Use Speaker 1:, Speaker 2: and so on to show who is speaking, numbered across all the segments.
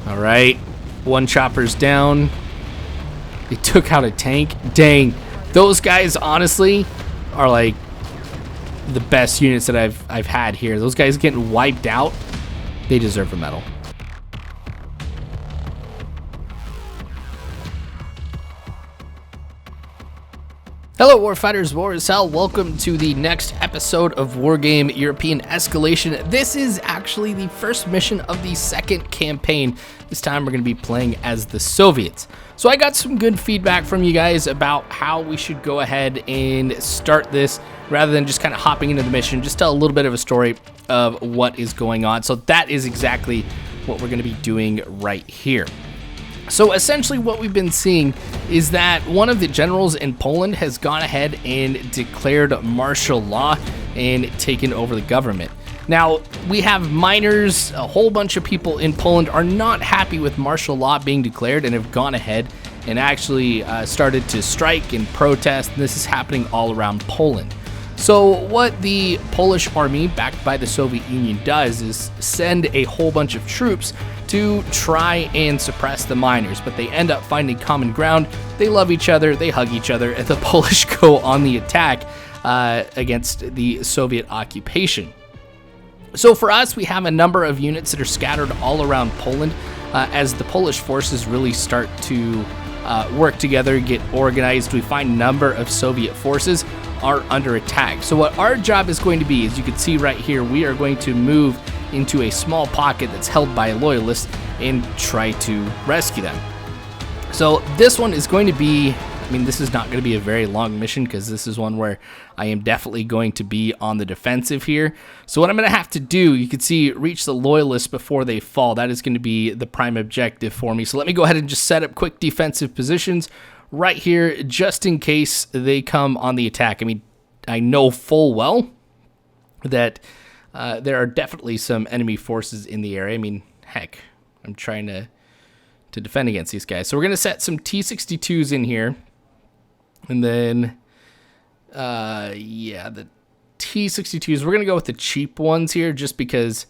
Speaker 1: All right, one chopper's down. They took out a tank. Dang, those guys honestly are like the best units that I've had here. Those guys getting wiped out, they deserve a medal. Hello Warfighters, War is Hell. Welcome to the next episode of Wargame European Escalation. This is actually the first mission of the second campaign. This time we're going to be playing as the Soviets. So I got some good feedback from you guys about how we should go ahead and start this rather than just kind of hopping into the mission. Just tell a little bit of a story of what is going on. So that is exactly what we're going to be doing right here. So essentially what we've been seeing is that one of the generals in Poland has gone ahead and declared martial law and taken over the government. Now, we have miners, a whole bunch of people in Poland are not happy with martial law being declared and have gone ahead and actually started to strike and protest. And this is happening all around Poland. So what the Polish army, backed by the Soviet Union, does is send a whole bunch of troops to try and suppress the miners, but they end up finding common ground. They love each other, they hug each other, and the Polish go on the attack against the Soviet occupation. So for us, we have a number of units that are scattered all around Poland as the Polish forces really start to work together, get organized. We find a number of Soviet forces are under attack. So what our job is going to be, as you can see right here, we are going to move into a small pocket that's held by Loyalists and try to rescue them. So this one is going to be, I mean, this is not going to be a very long mission because this is one where I am definitely going to be on the defensive here. So what I'm going to have to do, you can see, reach the Loyalists before they fall. That is going to be the prime objective for me. So let me go ahead and just set up quick defensive positions right here just in case they come on the attack. I mean, I know full well that there are definitely some enemy forces in the area. I mean, heck, I'm trying to defend against these guys. So we're going to set some T-62s in here. And then, yeah, the T-62s, we're going to go with the cheap ones here just because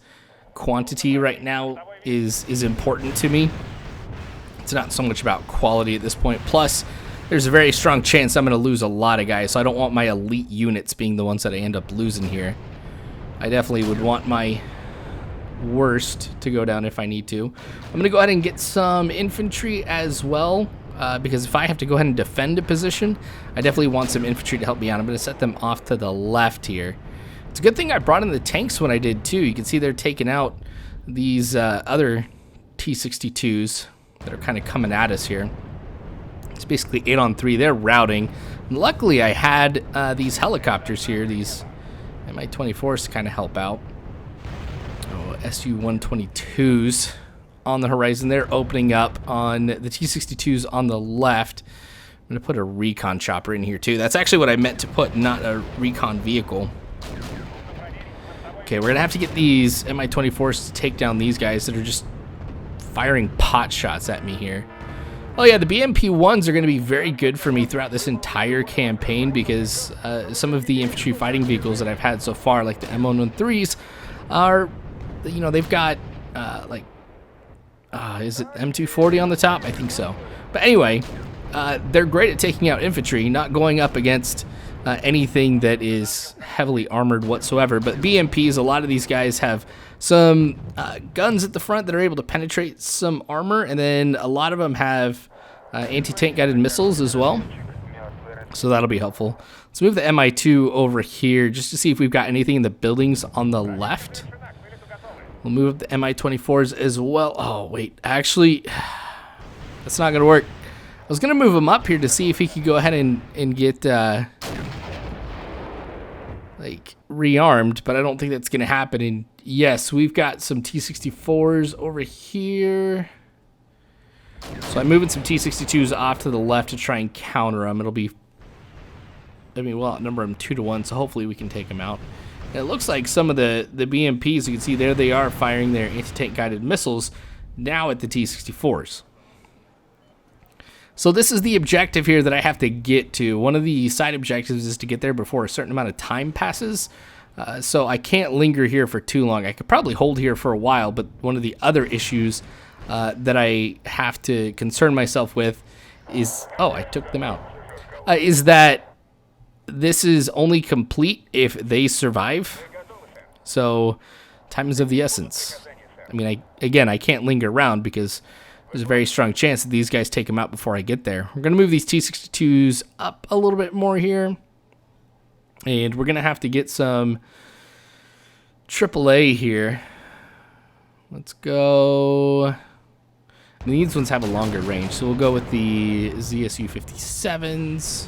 Speaker 1: quantity right now is important to me. It's not so much about quality at this point. Plus, there's a very strong chance I'm going to lose a lot of guys, so I don't want my elite units being the ones that I end up losing here. I definitely would want my worst to go down if I need to. I'm going to go ahead and get some infantry as well, because if I have to go ahead and defend a position, I definitely want some infantry to help me out. I'm going to set them off to the left here. It's a good thing I brought in the tanks when I did too. You can see they're taking out these other T-62s that are kind of coming at us here. It's basically 8-on-3. They're routing. And luckily, I had these helicopters here, these Mi-24s, to kind of help out. Oh, Su-122s on the horizon. They're opening up on the T-62s on the left. I'm going to put a recon chopper in here too. That's actually what I meant to put, not a recon vehicle. Okay, we're going to have to get these Mi-24s to take down these guys that are just firing pot shots at me here. Oh yeah, the BMP-1s are going to be very good for me throughout this entire campaign because some of the infantry fighting vehicles that I've had so far, like the M113s, are, you know, they've got is it M240 on the top? I think so. But anyway, they're great at taking out infantry, not going up against anything that is heavily armored whatsoever. But BMPs, a lot of these guys have some guns at the front that are able to penetrate some armor, and then a lot of them have anti-tank guided missiles as well. So that'll be helpful. Let's move the Mi-2 over here just to see if we've got anything in the buildings on the left. We'll move the Mi-24s as well. Oh, wait. Actually, that's not going to work. I was going to move him up here to see if he could go ahead and get, like, rearmed, but I don't think that's going to happen. And yes, we've got some T-64s over here. So I'm moving some T-62s off to the left to try and counter them. It'll be, I mean, we'll outnumber them 2-1, so hopefully we can take them out. And it looks like some of the BMPs, you can see there they are firing their anti-tank guided missiles now at the T-64s. So this is the objective here that I have to get to. One of the side objectives is to get there before a certain amount of time passes. So I can't linger here for too long. I could probably hold here for a while, but one of the other issues that I have to concern myself with is... Oh, I took them out. Is that this is only complete if they survive. So, time is of the essence. I mean, I can't linger around because there's a very strong chance that these guys take them out before I get there. We're going to move these T-62s up a little bit more here. And we're going to have to get some AAA here. Let's go... These ones have a longer range, so we'll go with the ZSU 57s.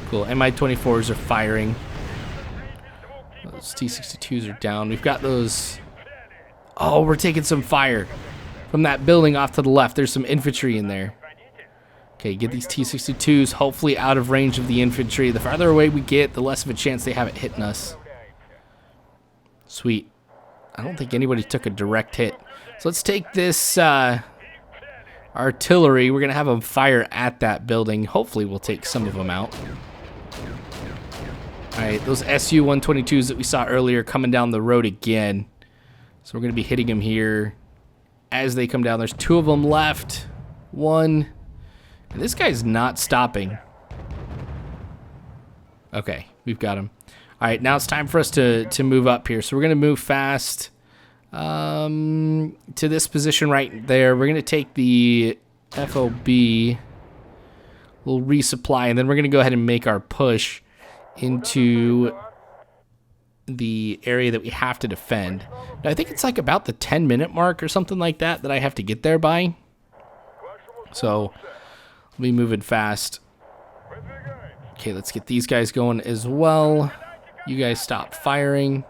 Speaker 1: Cool, Mi-24s are firing. Those T-62s are down. We've got those... Oh, we're taking some fire from that building off to the left. There's some infantry in there. Okay, get these T-62s hopefully out of range of the infantry. The farther away we get, the less of a chance they have it hitting us. Sweet. I don't think anybody took a direct hit. So let's take this artillery. We're going to have them fire at that building. Hopefully we'll take some of them out. Alright, those Su-122s that we saw earlier coming down the road again. So we're going to be hitting them here as they come down. There's 2 of them left. 1. And this guy's not stopping. Okay, we've got him. Alright, now it's time for us to move up here. So we're going to move fast to this position right there. We're going to take the FOB. We'll resupply, and then we're going to go ahead and make our push into the area that we have to defend. Now, I think it's like about the 10-minute mark or something like that that I have to get there by. So, we'll be moving fast. Okay, let's get these guys going as well. You guys stop firing,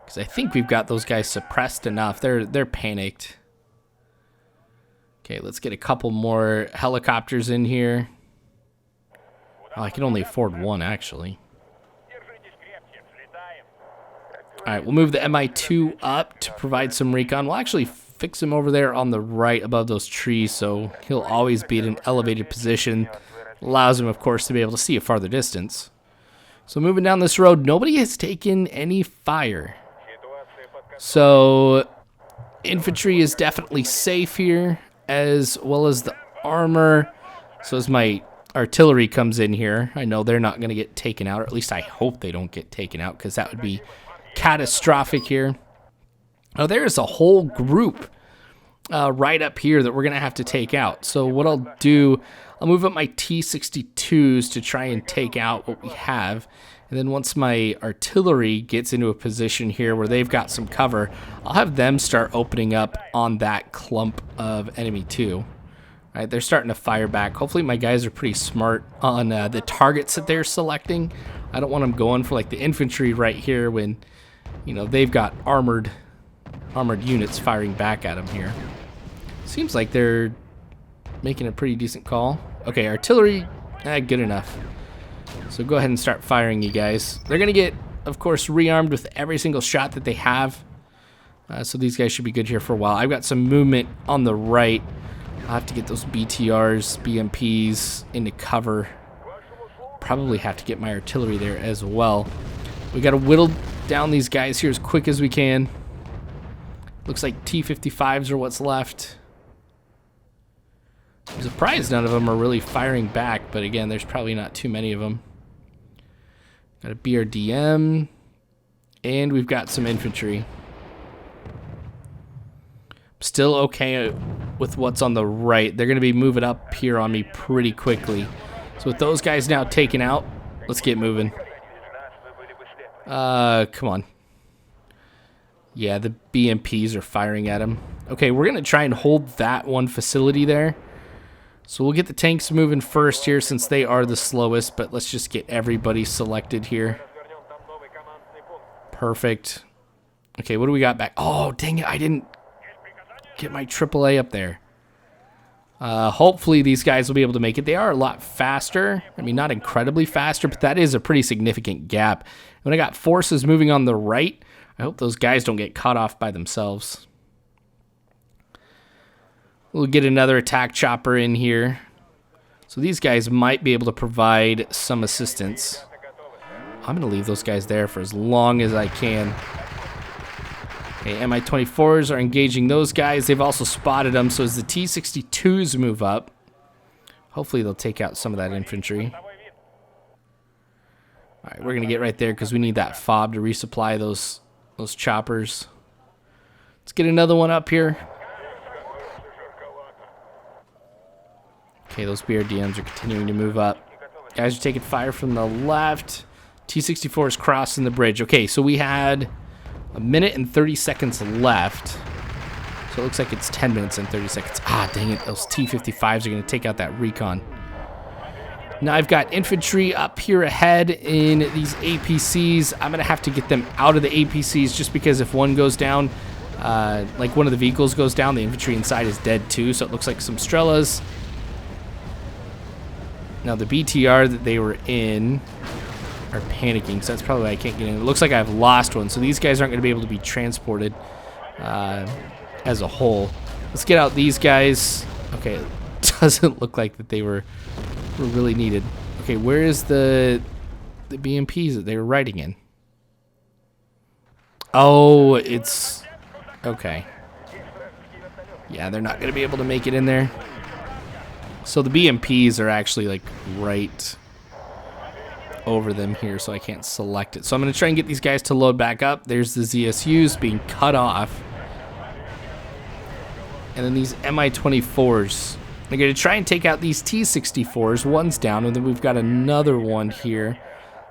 Speaker 1: because I think we've got those guys suppressed enough. They're panicked. Okay, let's get a couple more helicopters in here. Oh, I can only afford 1, actually. Alright, we'll move the Mi-2 up to provide some recon. We'll actually fix him over there on the right above those trees, so he'll always be at an elevated position. Allows him, of course, to be able to see a farther distance. So moving down this road, nobody has taken any fire. So infantry is definitely safe here, as well as the armor. So as my artillery comes in here, I know they're not going to get taken out, or at least I hope they don't get taken out, because that would be catastrophic here. Oh, there's a whole group right up here that we're going to have to take out. So what I'll do, I'll move up my T-62s to try and take out what we have. And then once my artillery gets into a position here where they've got some cover, I'll have them start opening up on that clump of enemy too. All right, they're starting to fire back. Hopefully my guys are pretty smart on the targets that they're selecting. I don't want them going for like the infantry right here when, you know, they've got armored units firing back at them here. Seems like they're making a pretty decent call. Okay, artillery, good enough. So go ahead and start firing, you guys. They're going to get, of course, rearmed with every single shot that they have. So these guys should be good here for a while. I've got some movement on the right. I'll have to get those BTRs, BMPs into cover. Probably have to get my artillery there as well. We got to whittle down these guys here as quick as we can. Looks like T-55s are what's left. I'm surprised none of them are really firing back, but again, there's probably not too many of them. Got a BRDM, and we've got some infantry. Still okay with what's on the right. They're going to be moving up here on me pretty quickly. So with those guys now taken out, let's get moving. Come on. Yeah, the BMPs are firing at him. Okay, we're going to try and hold that one facility there. So we'll get the tanks moving first here since they are the slowest, but let's just get everybody selected here. Perfect. Okay, what do we got back? Oh, dang it, I didn't get my AAA up there. Hopefully these guys will be able to make it. They are a lot faster. I mean, not incredibly faster, but that is a pretty significant gap. When I got forces moving on the right, I hope those guys don't get caught off by themselves. We'll get another attack chopper in here. So these guys might be able to provide some assistance. I'm going to leave those guys there for as long as I can. Okay, Mi-24s are engaging those guys. They've also spotted them, so as the T-62s move up, hopefully they'll take out some of that infantry. All right, we're going to get right there because we need that fob to resupply those choppers. Let's get another one up here. Okay, those BRDMs are continuing to move up. Guys are taking fire from the left. T-64 is crossing the bridge. Okay, so we had a minute and 30 seconds left. So it looks like it's 10 minutes and 30 seconds. Ah, dang it. Those T-55s are going to take out that recon. Now I've got infantry up here ahead in these APCs. I'm going to have to get them out of the APCs just because if one goes down, like one of the vehicles goes down, the infantry inside is dead too. So it looks like some Strellas. Now the BTR that they were in are panicking, so that's probably why I can't get in. It looks like I've lost one, so these guys aren't going to be able to be transported as a whole. Let's get out these guys. Okay, it doesn't look like that they were really needed. Okay, where is the BMPs that they were riding in? Oh, it's... okay. Yeah, they're not going to be able to make it in there. So the BMPs are actually like right over them here, so I can't select it. So I'm going to try and get these guys to load back up. There's the ZSUs being cut off. And then these Mi-24s. I'm going to try and take out these T-64s. One's down, and then we've got another one here.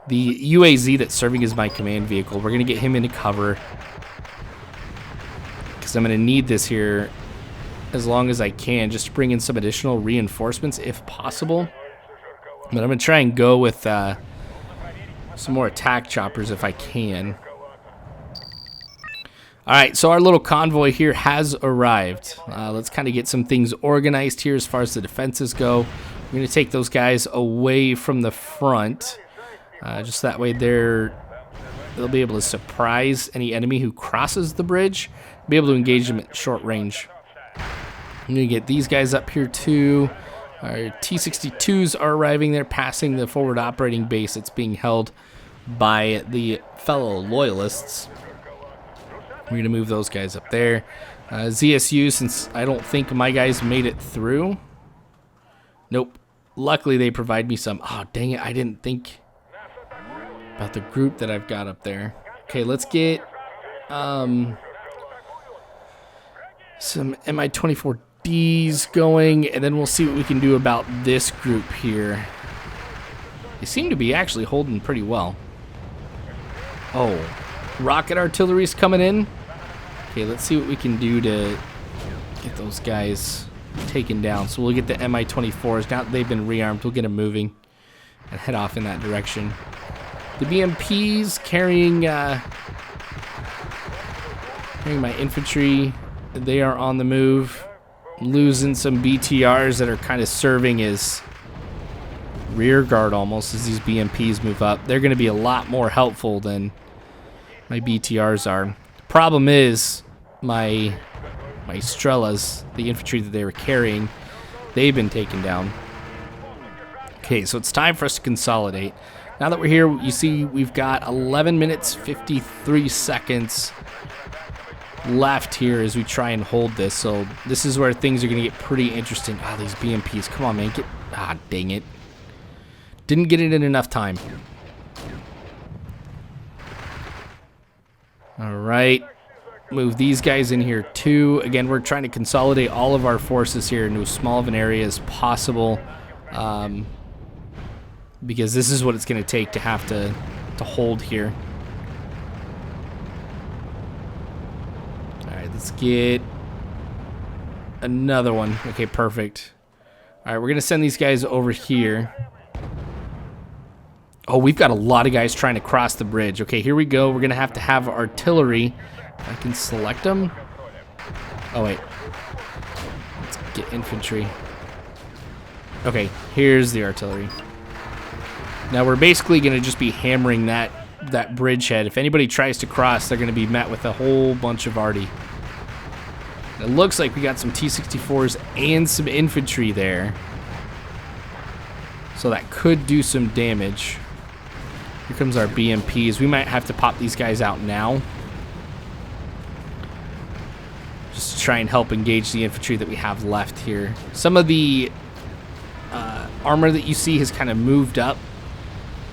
Speaker 1: The UAZ that's serving as my command vehicle. We're going to get him into cover, because I'm going to need this here as long as I can, just to bring in some additional reinforcements if possible. But I'm going to try and go with some more attack choppers if I can. Alright, so our little convoy here has arrived. Let's kind of get some things organized here as far as the defenses go. We're going to take those guys away from the front. Just that way they'll be able to surprise any enemy who crosses the bridge. Be able to engage them at short range. I'm going to get these guys up here too. Our T-62s are arriving. They're passing the forward operating base that's being held by the fellow Loyalists. We're going to move those guys up there. ZSU, since I don't think my guys made it through. Nope. Luckily, they provide me some. Oh, dang it. I didn't think about the group that I've got up there. Okay, let's get some Mi-24Ds going, and then we'll see what we can do about this group here. They seem to be actually holding pretty well. Oh, rocket artillery's coming in. Okay, let's see what we can do to get those guys taken down. So we'll get the Mi-24s. Now that they've been rearmed, we'll get them moving and head off in that direction. The BMPs carrying my infantry. They are on the move. Losing some BTRs that are kind of serving as rear guard almost as these BMPs move up. They're going to be a lot more helpful than my BTRs are. Problem is my Strellas, the infantry that they were carrying, they've been taken down. Okay, so it's time for us to consolidate. Now that we're here, you see we've got 11 minutes 53 seconds left here as we try and hold this. So this is where things are going to get pretty interesting. Ah, these BMPs. Come on, man. Ah, dang it. Didn't get it in enough time. All right. Move these guys in here too. Again, we're trying to consolidate all of our forces here into as small of an area as possible, because this is what it's going to take to have to hold here. All right, let's get another one. Okay, perfect. All right, we're going to send these guys over here. Oh, we've got a lot of guys trying to cross the bridge. Okay, here we go. We're going to have artillery. If I can select them. Oh, wait. Let's get infantry. Okay, here's the artillery. Now we're basically going to just be hammering that bridgehead. If anybody tries to cross, they're going to be met with a whole bunch of arty. It looks like we got some T-64s and some infantry there. So that could do some damage. Here comes our BMPs. We might have to pop these guys out now. try and help engage the infantry that we have left here. Some of the armor that you see has kind of moved up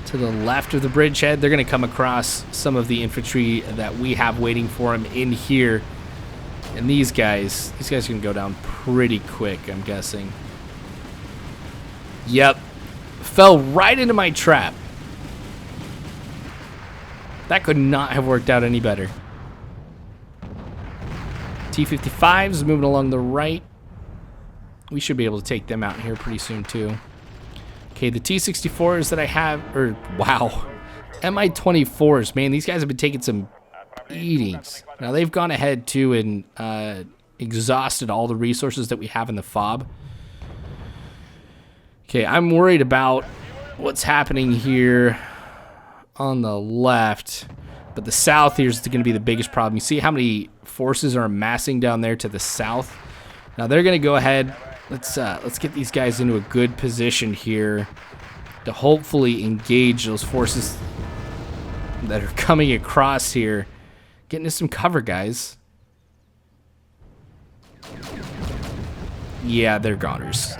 Speaker 1: to the left of the bridgehead. They're going to come across some of the infantry that we have waiting for them in here. And these guys can go down pretty quick, I'm guessing. Yep. Fell right into my trap. That could not have worked out any better. T-55s moving along the right. We should be able to take them out here pretty soon too. Okay, the T-64s that I have, wow. Mi-24s, man, these guys have been taking some beatings. Now they've gone ahead too and exhausted all the resources that we have in the fob. Okay, I'm worried about what's happening here on the left, but the south here is going to be the biggest problem. You see how many forces are amassing down there to the south? Now they're going to go ahead. Let's get these guys into a good position here to hopefully engage those forces that are coming across here. Get into some cover, guys. Yeah, they're goners.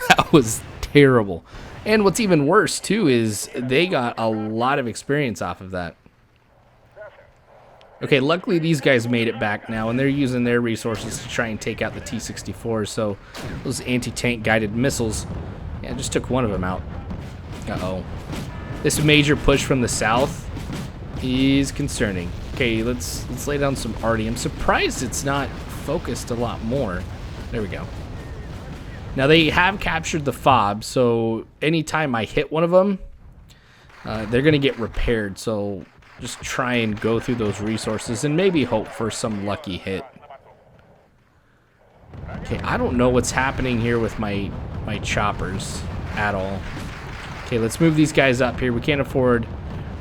Speaker 1: That was terrible. And what's even worse too is they got a lot of experience off of that. Okay, luckily these guys made it back now, and they're using their resources to try and take out the T-64. So those anti-tank guided missiles, yeah, just took one of them out. Uh-oh. This major push from the south is concerning. Okay, let's lay down some arty. I'm surprised it's not focused a lot more. There we go. Now they have captured the fob, so anytime I hit one of them, they're going to get repaired. So just try and go through those resources and maybe hope for some lucky hit. Okay, I don't know what's happening here with my choppers at all. Okay, let's move these guys up here. We can't afford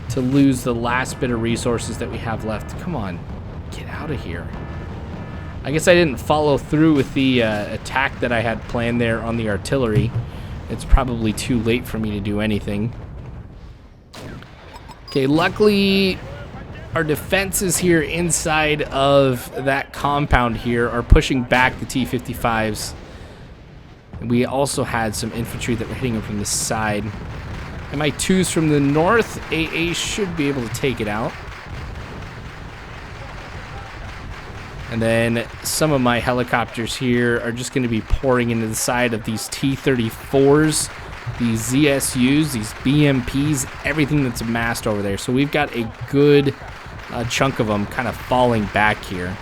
Speaker 1: to lose the last bit of resources that we have left. Come on, get out of here. I guess I didn't follow through with the attack that I had planned there on the artillery. It's probably too late for me to do anything. Okay, luckily our defenses here inside of that compound here are pushing back the T-55s. And we also had some infantry that were hitting them from the side. Mi-2s from the north, AA should be able to take it out. And then some of my helicopters here are just going to be pouring into the side of these T-34s, these ZSUs, these BMPs, everything that's amassed over there. So we've got a good chunk of them kind of falling back here.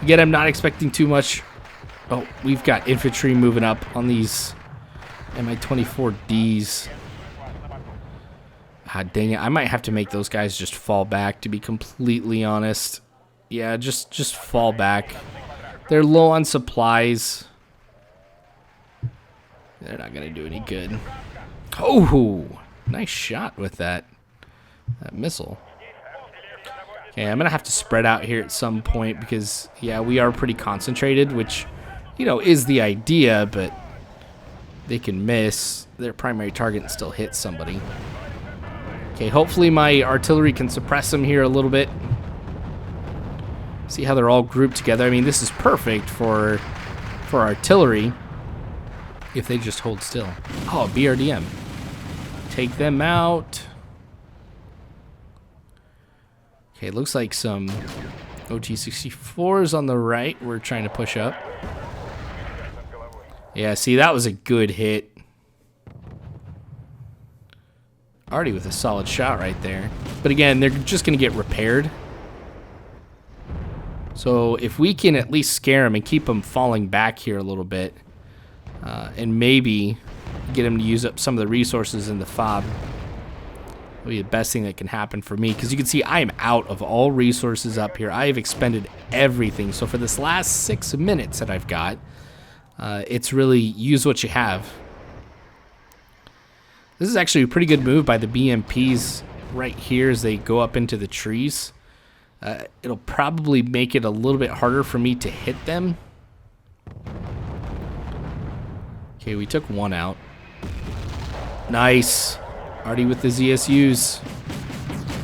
Speaker 1: Again, I'm not expecting too much. Oh, we've got infantry moving up on these Mi-24Ds. Ah, dang it. I might have to make those guys just fall back, to be completely honest. Yeah, just fall back. They're low on supplies. They're not going to do any good. Oh, nice shot with that missile. Okay, I'm going to have to spread out here at some point because, yeah, we are pretty concentrated, which, you know, is the idea, but they can miss their primary target and still hit somebody. Okay, hopefully my artillery can suppress them here a little bit. See how they're all grouped together. I mean, this is perfect for artillery if they just hold still. Oh, BRDM. Take them out. Okay, it looks like some OT-64s on the right we're trying to push up. Yeah, see, that was a good hit. Already with a solid shot right there. But again, they're just going to get repaired. So if we can at least scare them and keep them falling back here a little bit, and maybe get them to use up some of the resources in the fob, that'll be the best thing that can happen for me. Because you can see I am out of all resources up here. I have expended everything. So for this last 6 minutes that I've got, it's really use what you have. This is actually a pretty good move by the BMPs right here as they go up into the trees. It'll probably make it a little bit harder for me to hit them. Okay, we took one out. Nice. Already with the ZSUs.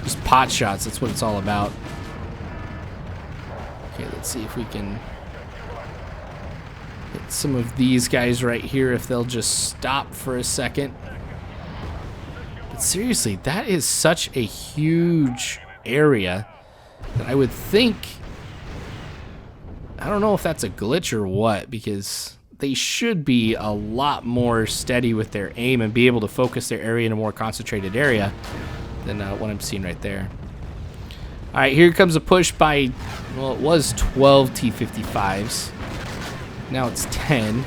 Speaker 1: Just pot shots, that's what it's all about. Okay, Let's see if we can hit some of these guys right here, if they'll just stop for a second. But seriously, that is such a huge area that I would think, I don't know if that's a glitch or what, because they should be a lot more steady with their aim and be able to focus their area in a more concentrated area than what I'm seeing right there. All right, here comes a push by, well, it was 12 T-55s. Now it's 10.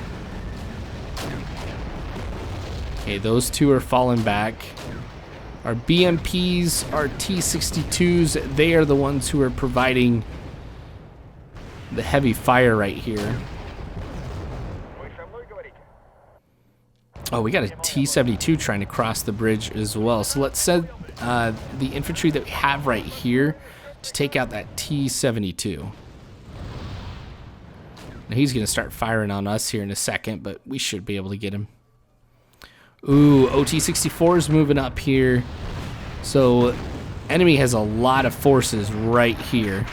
Speaker 1: Okay, those two are falling back. Our BMPs, our T-62s, they are the ones who are providing the heavy fire right here. Oh, we got a T-72 trying to cross the bridge as well. So let's send the infantry that we have right here to take out that T-72. Now he's going to start firing on us here in a second, but we should be able to get him. Ooh, OT-64 is moving up here. So enemy has a lot of forces right here.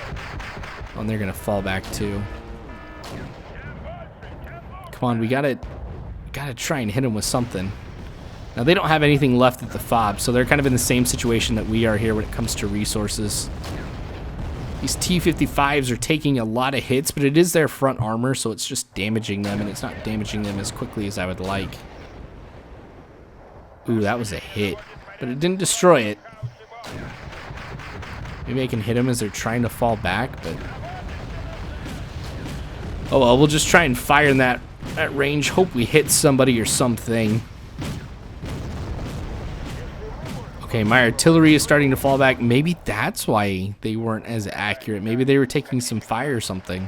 Speaker 1: Oh, and they're going to fall back too. Come on, we got to try and hit them with something. Now they don't have anything left at the FOB, so they're kind of in the same situation that we are here when it comes to resources. These T-55s are taking a lot of hits, but it is their front armor, so it's just damaging them, and it's not damaging them as quickly as I would like. Ooh, that was a hit, but it didn't destroy it. Maybe I can hit them as they're trying to fall back, but oh well, we'll just try and fire in that range. Hope we hit somebody or something. Okay, my artillery is starting to fall back. Maybe that's why they weren't as accurate. Maybe they were taking some fire or something.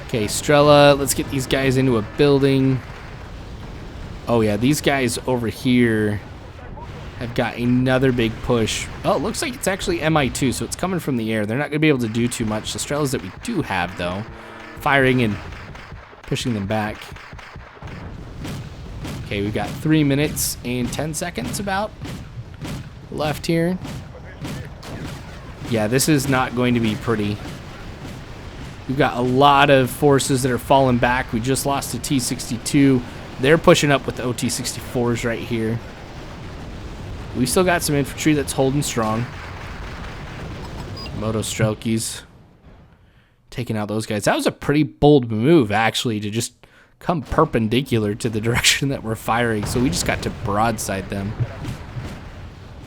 Speaker 1: Okay, Strela, let's get these guys into a building. Oh yeah, these guys over here have got another big push. Oh, it looks like it's actually MI2, so it's coming from the air. They're not going to be able to do too much. The Strelas that we do have, though, firing and pushing them back. Okay, we've got 3 minutes and 10 seconds about left here. Yeah, this is not going to be pretty. We've got a lot of forces that are falling back. We just lost a T-62. They're pushing up with the OT-64s right here. We still got some infantry that's holding strong. Moto Strelkis taking out those guys. That was a pretty bold move, actually, to just come perpendicular to the direction that we're firing. So we just got to broadside them.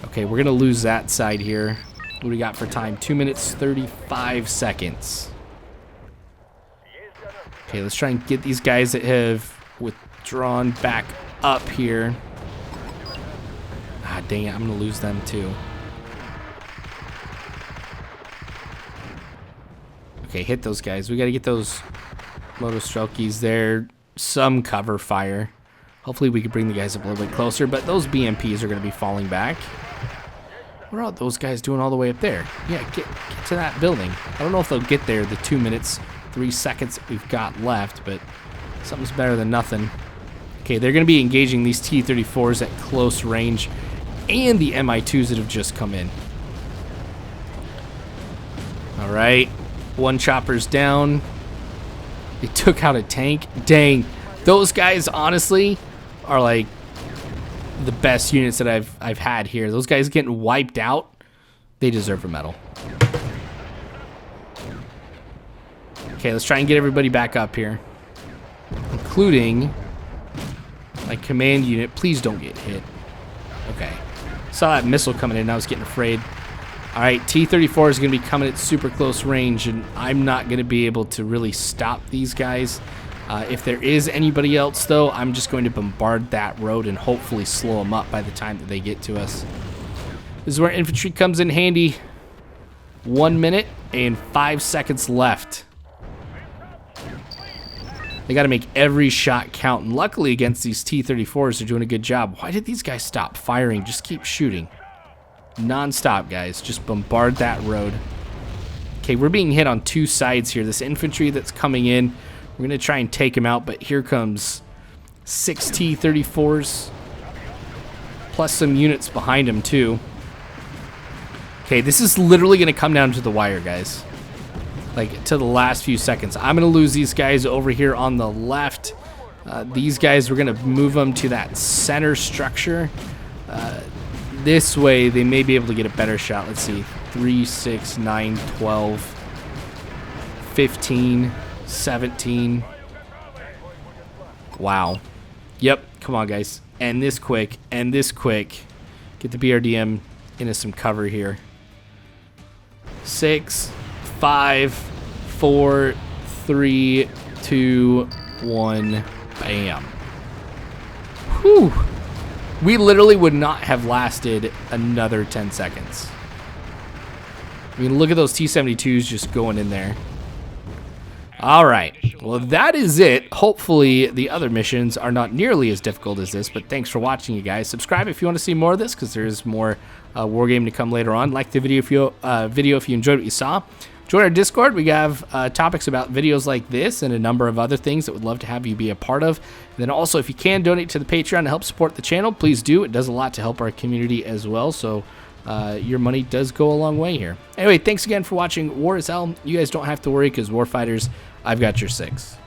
Speaker 1: Okay, we're going to lose that side here. What do we got for time? 2 minutes, 35 seconds. Okay, let's try and get these guys that have withdrawn back up here. Ah, dang it, I'm going to lose them too. Okay, hit those guys. We got to get those Moto Strelkis there. Some cover fire. Hopefully we can bring the guys up a little bit closer, but those BMPs are going to be falling back. What are all those guys doing all the way up there? Yeah, get to that building. I don't know if they'll get there the 2 minutes, 3 seconds that we've got left, but something's better than nothing. Okay, they're going to be engaging these T-34s at close range and the Mi-2s that have just come in. All right, one chopper's down. They took out a tank. Dang, those guys honestly are like the best units that I've had here. Those guys getting wiped out, they deserve a medal. Okay, let's try and get everybody back up here, including my command unit. Please don't get hit. Okay, saw that missile coming in. I was getting afraid. All right, T-34 is going to be coming at super close range, and I'm not going to be able to really stop these guys. If there is anybody else, though, I'm just going to bombard that road and hopefully slow them up by the time that they get to us. This is where infantry comes in handy. 1 minute and 5 seconds left. They got to make every shot count, and luckily against these T-34s, they're doing a good job. Why did these guys stop firing? Just keep shooting. Non-stop, guys. Just bombard that road. Okay, we're being hit on two sides here. This infantry that's coming in, we're going to try and take him out, but here comes 6 T-34s, plus some units behind him, too. Okay, this is literally going to come down to the wire, guys. like to the last few seconds. I'm going to lose these guys over here on the left. These guys, we're going to move them to that center structure. This way, they may be able to get a better shot. Let's see. 3, 6, 9, 12, 15, 17. Wow. Yep. Come on, guys. End this quick. End this quick. Get the BRDM into some cover here. 6, 5, 4, 3, 2, 1. Bam. Whew. We literally would not have lasted another 10 seconds. I mean, look at those T-72s just going in there. All right. Well, that is it. Hopefully, the other missions are not nearly as difficult as this, but thanks for watching, you guys. Subscribe if you want to see more of this, because there's more Wargame to come later on. Like the video if you enjoyed what you saw. Join our Discord. We have topics about videos like this and a number of other things that we'd love to have you be a part of. And then also, if you can donate to the Patreon to help support the channel, please do. It does a lot to help our community as well. So your money does go a long way here. Anyway, thanks again for watching War is Hell. You guys don't have to worry, because Warfighters, I've got your 6.